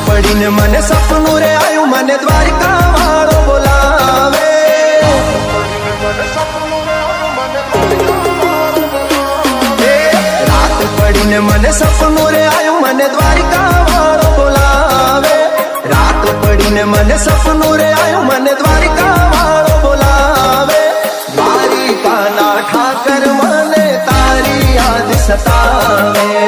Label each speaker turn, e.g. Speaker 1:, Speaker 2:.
Speaker 1: પડીને મને સપનું રે આયું, મને દ્વારિકા વાળો બોલાવે. રાત પડીને મને સપનું રે આયું, મને દ્વારિકા વાળો બોલાવે. રાત પડીને મને સપનું રે આયું, મને દ્વારિકા વાળો બોલાવે. દ્વારિકાના ઠાકર મને તારી યાદ સતાવે.